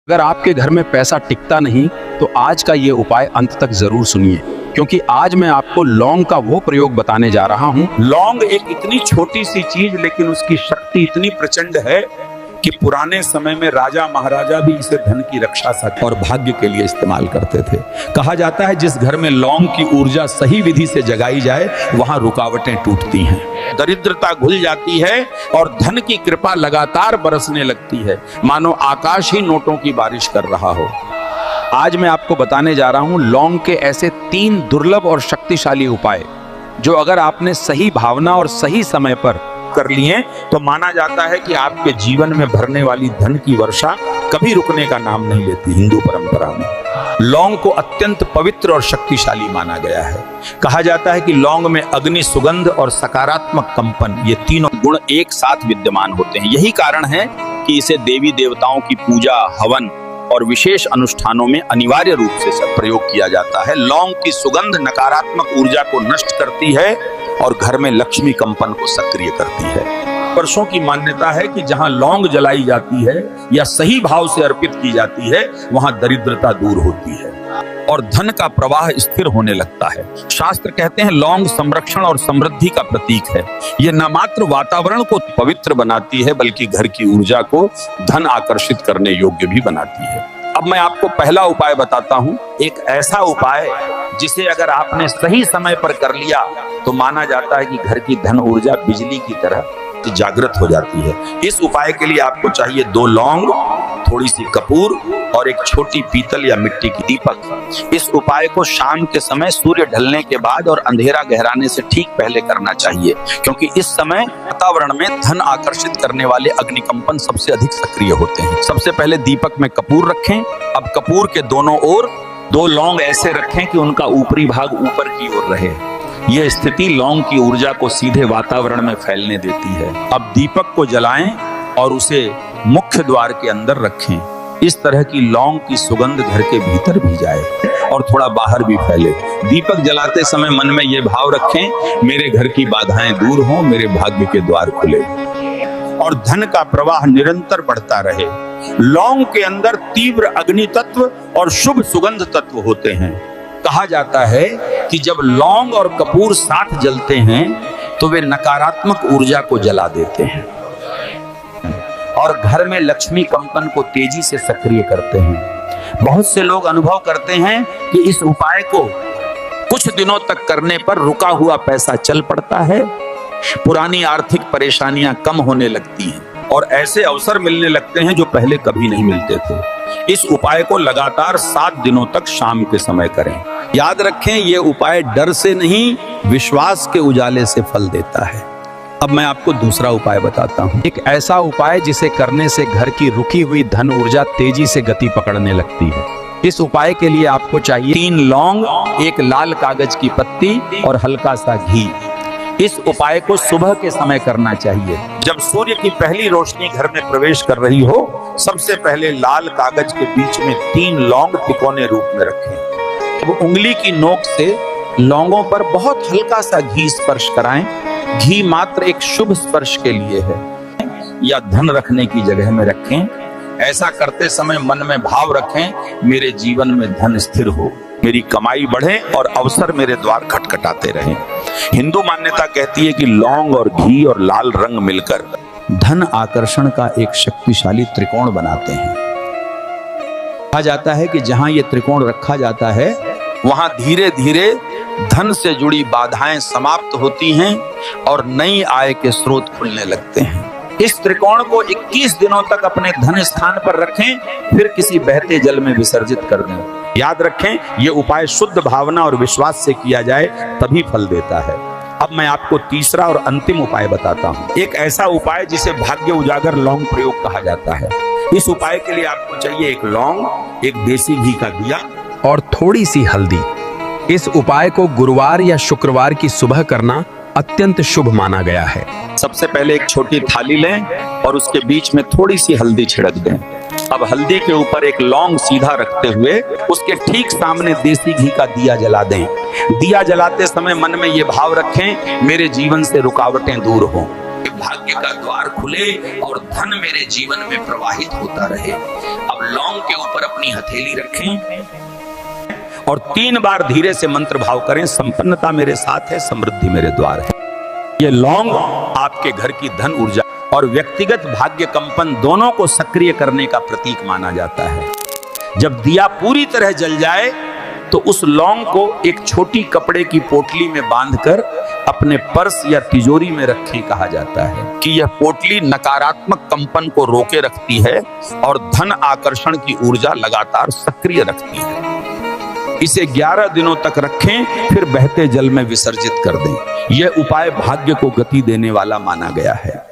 अगर आपके घर में पैसा टिकता नहीं तो आज का ये उपाय अंत तक जरूर सुनिए, क्योंकि आज मैं आपको लौंग का वो प्रयोग बताने जा रहा हूँ। लौंग एक इतनी छोटी सी चीज लेकिन उसकी शक्ति इतनी प्रचंड है कि पुराने समय में राजा महाराजा भी इसे धन की रक्षा और भाग्य के लिए इस्तेमाल करते थे। कहा जाता है जिस घर में लौंग की ऊर्जा सही विधि से जगाई जाए वहां रुकावटें टूटती हैं, दरिद्रता घुल जाती है और धन की कृपा लगातार बरसने लगती है, मानो आकाश ही नोटों की बारिश कर रहा हो। आज मैं आपको बताने जा रहा हूँ लौंग के ऐसे 3 दुर्लभ और शक्तिशाली उपाय जो अगर आपने सही भावना और सही समय पर कर लिए तो माना जाता है कि आपके जीवन में भरने वाली धन की वर्षा कभी रुकने का नाम नहीं लेती। हिंदू परंपरा में लौंग को अत्यंत पवित्र और शक्तिशाली माना गया है। कहा जाता है कि लौंग में अग्नि, सुगंध और सकारात्मक कंपन, ये तीनों गुण एक साथ विद्यमान होते हैं। यही कारण है कि इसे देवी देवताओं की पूजा, हवन और विशेष अनुष्ठानों में अनिवार्य रूप से प्रयोग किया जाता है। लौंग की सुगंध नकारात्मक ऊर्जा को नष्ट करती है और घर में लक्ष्मी कंपन को सक्रिय करती है। वर्षों की मान्यता है कि जहां लौंग जलाई जाती है या सही भाव से अर्पित की जाती है वहां दरिद्रता दूर होती है और धन का प्रवाह स्थिर होने लगता है। शास्त्र कहते हैं लौंग संरक्षण और समृद्धि का प्रतीक है। यह न मात्र वातावरण को पवित्र बनाती है बल्कि घर की ऊर्जा को धन आकर्षित करने योग्य भी बनाती है। अब मैं आपको पहला उपाय बताता हूं, एक ऐसा उपाय जिसे अगर आपने सही समय पर कर लिया तो माना जाता है कि घर की धन ऊर्जा बिजली की तरह जागृत हो जाती है। इस उपाय के लिए आपको चाहिए 2 लौंग, थोड़ी सी कपूर और एक छोटी पीतल या मिट्टी की दीपक। इस उपाय को शाम के समय सूर्य ढलने के बाद और अंधेरा गहराने से ठीक पहले करना चाहिए, क्योंकि इस समय वातावरण में धन आकर्षित करने वाले अग्निकंपन सबसे अधिक सक्रिय होते हैं। सबसे पहले दीपक में कपूर रखें। अब कपूर के दोनों ओर 2 लौंग ऐसे रखें कि उनका ऊपरी भाग ऊपर की ओर रहे। यह स्थिति लौंग की ऊर्जा को सीधे वातावरण में फैलने देती है। अब दीपक को जलाएं और उसे मुख्य द्वार के अंदर रखें। इस तरह की लौंग की सुगंध घर के भीतर भी जाए और थोड़ा बाहर भी फैले। दीपक जलाते समय मन में यह भाव रखें, मेरे घर की बाधाएं दूर हों, मेरे भाग्य के द्वार खुले और धन का प्रवाह निरंतर बढ़ता रहे। लौंग के अंदर तीव्र अग्नि तत्व और शुभ सुगंध तत्व होते हैं। कहा जाता है कि जब लौंग और कपूर साथ जलते हैं तो वे नकारात्मक ऊर्जा को जला देते हैं और घर में लक्ष्मी कंपन को तेजी से सक्रिय करते हैं। बहुत से लोग अनुभव करते हैं कि इस उपाय को कुछ दिनों तक करने पर रुका हुआ पैसा चल पड़ता है, पुरानी आर्थिक परेशानियां कम होने लगती हैं और ऐसे अवसर मिलने लगते हैं जो पहले कभी नहीं मिलते थे। इस उपाय को लगातार 7 दिनों तक शाम के समय करें। याद रखें, यह उपाय डर से नहीं, विश्वास के उजाले से फल देता है। अब मैं आपको दूसरा उपाय बताता हूँ, एक ऐसा उपाय जिसे करने से घर की रुकी हुई धन ऊर्जा तेजी से गति पकड़ने लगती है। इस उपाय के लिए आपको चाहिए 3 लौंग, 1 लाल कागज की पत्ती और हल्का सा घी। इस उपाय को सुबह के समय करना चाहिए। जब सूर्य की पहली रोशनी घर में प्रवेश कर रही हो, सबसे पहले लाल कागज के बीच में 3 लौंग तिकोने रूप में रखें। अब उंगली की नोक से लौंगों पर बहुत हल्का सा घी स्पर्श कराएं। घी मात्र एक शुभ स्पर्श के लिए है या धन रखने की जगह में रखें। ऐसा करते समय मन में भाव रखें, मेरे जीवन में धन स्थिर हो, मेरी कमाई बढ़े और अवसर मेरे द्वार खटखटाते रहें। हिंदू मान्यता कहती है कि लौंग और घी और लाल रंग मिलकर धन आकर्षण का एक शक्तिशाली त्रिकोण बनाते हैं। कहा जाता है कि जहां ये त्रिकोण रखा जाता है वहां धीरे धीरे धन से जुड़ी बाधाएं समाप्त होती हैं और नई आय के स्रोत खुलने लगते हैं। इस त्रिकोण को 21 दिनों तक अपने धन स्थान पर रखें, फिर किसी बहते जल में विसर्जित कर दें। याद रखें, यह उपाय शुद्ध भावना और विश्वास से किया जाए तभी फल देता है। अब मैं आपको तीसरा और अंतिम उपाय बताता हूँ, एक ऐसा उपाय जिसे भाग्य उजागर लौंग प्रयोग कहा जाता है। इस उपाय के लिए आपको चाहिए 1 लौंग, 1 देसी घी का दिया और थोड़ी सी हल्दी। इस उपाय को गुरुवार या शुक्रवार की सुबह करना अत्यंत शुभ माना गया है। सबसे पहले एक छोटी थाली लें और उसके बीच में थोड़ी सी हल्दी छिड़क दें। अब हल्दी के ऊपर 1 लौंग सीधा रखते हुए उसके ठीक सामने देसी घी का दिया जला दें। दिया जलाते समय मन में ये भाव रखें, मेरे जीवन से रुकावटें दूर हों, कि भाग्य का द्वार खुले और धन मेरे जीवन में प्रवाहित होता रहे। अब लौंग के ऊपर अपनी हथेली रखें और 3 बार धीरे से मंत्र भाव करें, संपन्नता मेरे साथ है, समृद्धि मेरे द्वार है। ये लौंग आपके घर की धन ऊर्जा और व्यक्तिगत भाग्य कंपन दोनों को सक्रिय करने का प्रतीक माना जाता है। जब दिया पूरी तरह जल जाए तो उस लौंग को एक छोटी कपड़े की पोटली में बांधकर अपने पर्स या तिजोरी में रखें। कहा जाता है कि यह पोटली नकारात्मक कंपन को रोके रखती है और धन आकर्षण की ऊर्जा लगातार सक्रिय रखती है। इसे 11 दिनों तक रखें, फिर बहते जल में विसर्जित कर दें। यह उपाय भाग्य को गति देने वाला माना गया है।